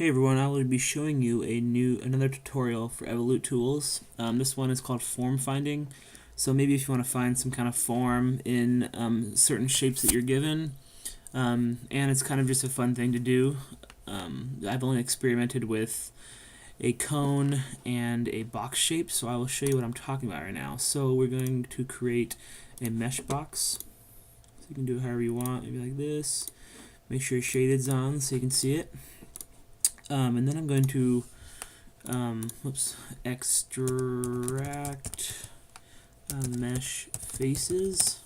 Hey everyone, I will be showing you another tutorial for EvoluteTools. This one is called form finding. So maybe if you want to find some kind of form in certain shapes that you're given, and it's kind of just a fun thing to do. I've only experimented with a cone and a box shape, so I will show you what I'm talking about right now. So we're going to create a mesh box. So you can do it however you want, maybe like this. Make sure your shaded's on so you can see it. And then I'm going to extract mesh faces.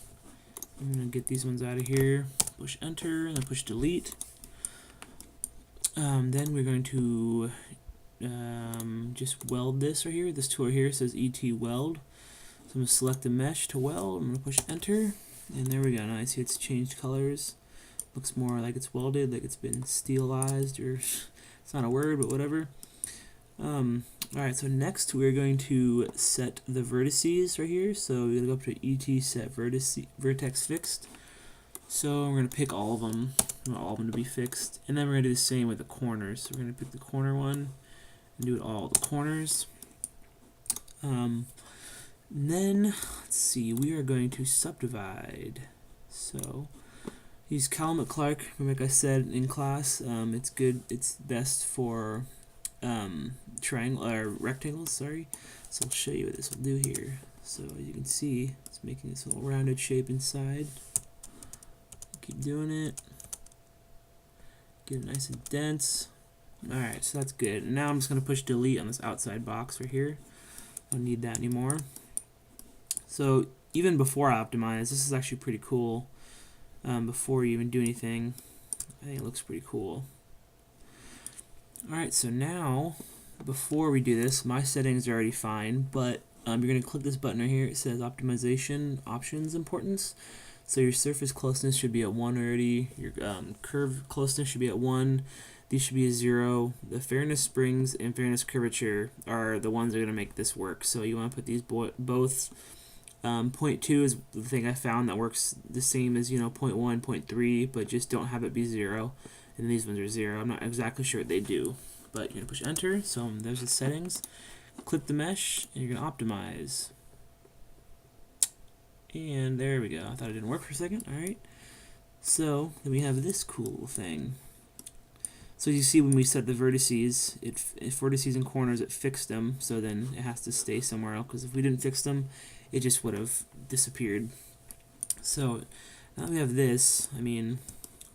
I'm going to get these ones out of here, push enter, and then push delete. Then we're going to just weld this right here. This tool right here says ET weld. So I'm going to select the mesh to weld. I'm going to push enter, and there we go. Now I see it's changed colors. Looks more like it's welded, like it's been steelized, or it's not a word, but whatever. Alright, so next we're going to set the vertices right here. So we're going to go up to ET set vertex fixed. So we're going to pick all of them. We want all of them to be fixed. And then we're going to do the same with the corners. So we're going to pick the corner one and do it all the corners. And then, let's see, we are going to subdivide. So use Calumet Clark, like I said in class. It's good. It's best for rectangles. Sorry. So I'll show you what this will do here. So as you can see, it's making this little rounded shape inside. Keep doing it. Get it nice and dense. All right, so that's good. And now I'm just going to push delete on this outside box right here. I don't need that anymore. So even before I optimize, this is actually pretty cool. Before you even do anything, I think it looks pretty cool. Alright, so now, before we do this, my settings are already fine, but you're going to click this button right here. It says Optimization Options Importance. So your surface closeness should be at 1 already, your curve closeness should be at 1, these should be a 0. The fairness springs and fairness curvature are the ones that are going to make this work. So you want to put these both 0.2 is the thing I found that works the same as 0.1, 0.3, but just don't have it be 0. And these ones are 0. I'm not exactly sure what they do, but you're gonna push enter. So there's the settings. Click the mesh, and you're gonna optimize. And there we go. I thought it didn't work for a second. All right. So then we have this cool little thing. So you see when we set the vertices, vertices and corners, it fixed them. So then it has to stay somewhere else, because if we didn't fix them, it just would have disappeared. So now we have this. I mean,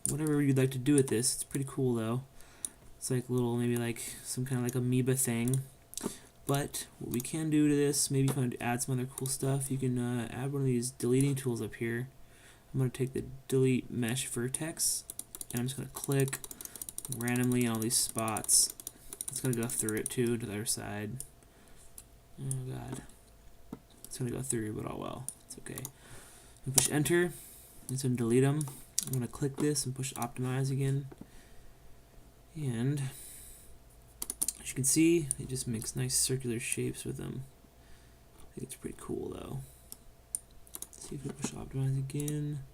whatever you'd like to do with this, it's pretty cool though. It's like little, maybe like some kind of like amoeba thing. But what we can do to this, maybe if you want to add some other cool stuff, you can add one of these deleting tools up here. I'm going to take the delete mesh vertex, and I'm just going to click randomly on all these spots. It's going to go through it too to the other side. Oh god. It's going to go through, but oh well. It's okay. I'm push enter. It's going to delete them. I'm going to click this and push optimize again. And as you can see, it just makes nice circular shapes with them. I think it's pretty cool though. Let's see if we push optimize again.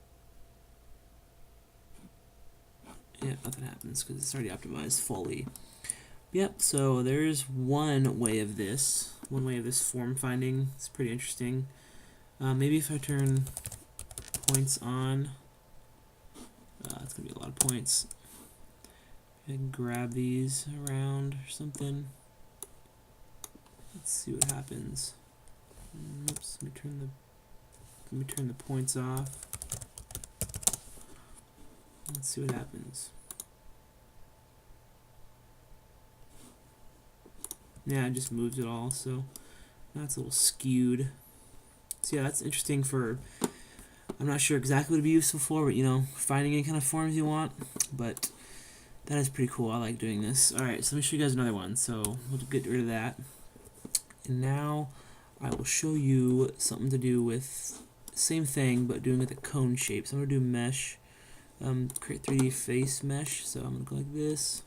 Yeah, nothing happens because it's already optimized fully. Yep, so there's one way of this form finding. It's pretty interesting. Maybe if I turn points on, it's going to be a lot of points. I can grab these around or something. Let's see what happens. Oops, let me turn the points off. Let's see what happens. Yeah, it just moves it all, so now it's a little skewed. So yeah, that's interesting for, I'm not sure exactly what it'd be useful for, but finding any kind of forms you want. But that is pretty cool. I like doing this. Alright, so let me show you guys another one. So we'll get rid of that. And now I will show you something to do with the same thing, but doing it with a cone shape. So I'm going to do mesh, create 3D face mesh. So I'm going to go like this.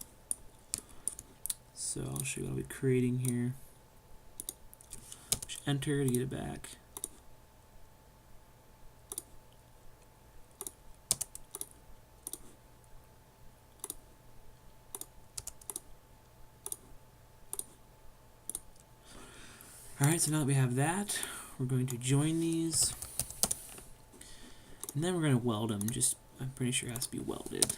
So I'll show you what I'll be creating here. Push enter to get it back. Alright, so now that we have that, we're going to join these. And then we're going to weld them. I'm pretty sure it has to be welded.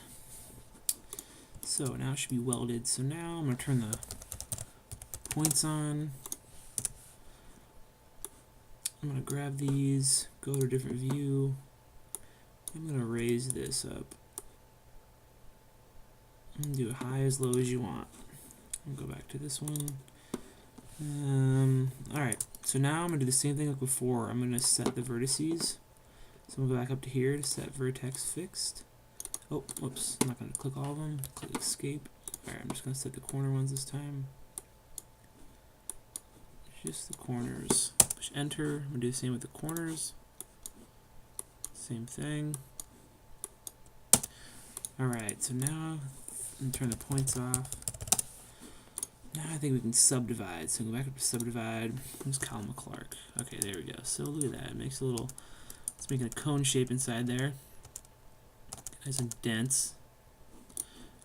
So now it should be welded. So now I'm going to turn the points on. I'm going to grab these, go to a different view. I'm going to raise this up. And do it high as low as you want. I'll go back to this one. Alright, so now I'm going to do the same thing like before. I'm going to set the vertices. So I'm going to go back up to here to set vertex fixed. Oh, whoops, I'm not going to click all of them. Click escape. Alright, I'm just going to set the corner ones this time. Just the corners. Push enter. I'm going to do the same with the corners. Same thing. Alright, so now I'm going to turn the points off. Now I think we can subdivide. So go back up to subdivide. Where's Kyle McClark? Okay, there we go. So look at that. It makes a little, it's making a cone shape inside there. Nice and dense.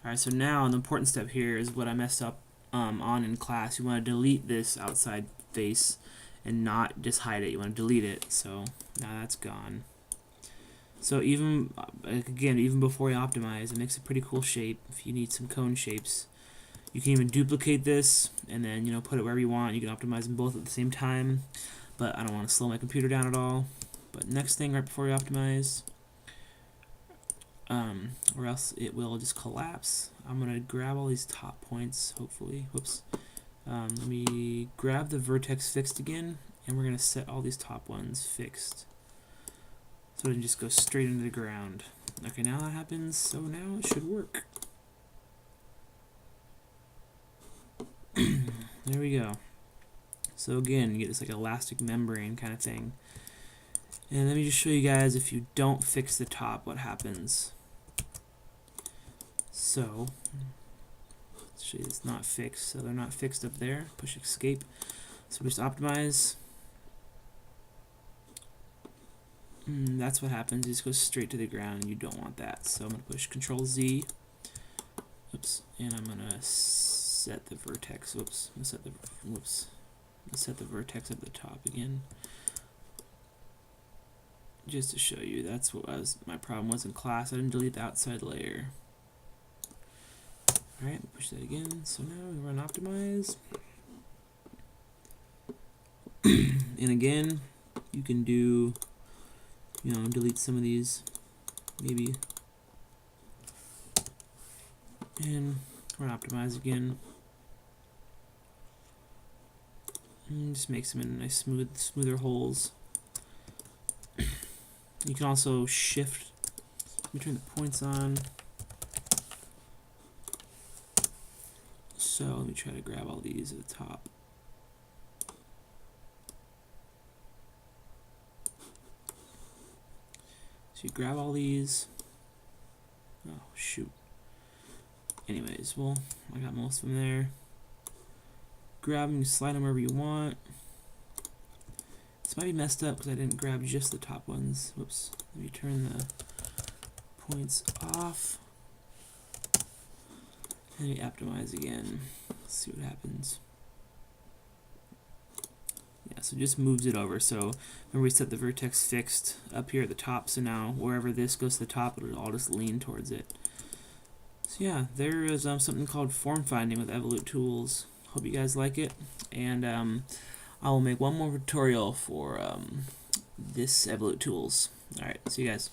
Alright, so now an important step here is what I messed up on in class. You want to delete this outside face and not just hide it. You want to delete it. So now that's gone. So even, again, even before you optimize, it makes a pretty cool shape if you need some cone shapes. You can even duplicate this and then, you know, put it wherever you want. You can optimize them both at the same time, but I don't want to slow my computer down at all. But next thing, right before you optimize, or else it will just collapse. I'm going to grab all these top points, hopefully. Whoops. Let me grab the vertex fixed again, and we're going to set all these top ones fixed. So it can just go straight into the ground. Okay, now that happens, so now it should work. There we go. So again, you get this like elastic membrane kind of thing. And let me just show you guys, if you don't fix the top, what happens. So, let's show you it's not fixed. So they're not fixed up there. Push escape. So we just optimize. That's what happens. It just goes straight to the ground, and you don't want that. So I'm going to push Control Z. Oops. And I'm going to set the vertex. Whoops. I'm going to set the vertex at the top again. Just to show you, that's what my problem was in class. I didn't delete the outside layer. Alright, push that again. So now we run optimize. And again, you can do, you know, delete some of these, maybe. And run optimize again. And just make some nice smoother holes. You can also shift. Let me turn the points on. So let me try to grab all these at the top. So you grab all these. Oh, shoot. Anyways, well, I got most of them there. Grab them, slide them wherever you want. This might be messed up because I didn't grab just the top ones. Whoops. Let me turn the points off. And we optimize again. Let's see what happens. Yeah, so it just moves it over. So remember we set the vertex fixed up here at the top. So now wherever this goes to the top, it'll all just lean towards it. So yeah, there is something called form finding with EvoluteTools. Hope you guys like it. And I will make one more tutorial for this EvoluteTools. Alright, see you guys.